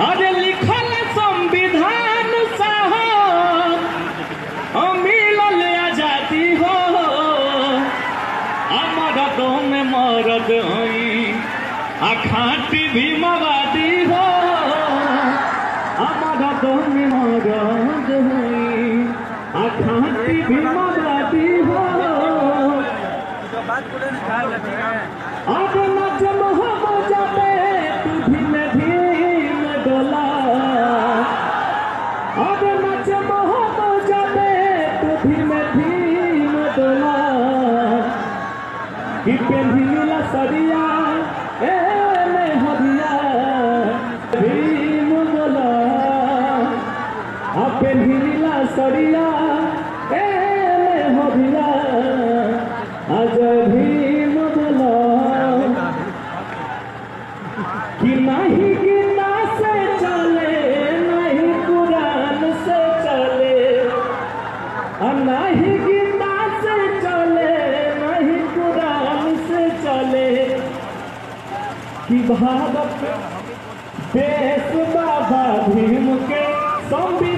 अरे लिखल संविधान साहब मिलल आजादी हो मरदों में मरद हई खाटी भी मवादी हो मरदों में मरद हई खाटी भी मवादी हो अब नजम हो जाते तू धीमे धीमे डोला अब नजम हो जाते तू धीमे धीमे डोला कि पेन्हिला सरिया ए में हरिया भीम डोला अब पेन्हिला सरिया ए में हरिया आज भीम डोला कि नहीं गीता से चले नहीं कुरान से चले नहीं गीता से चले नहीं कुरान से चले कि भारत देश बाबा भीम के संविधान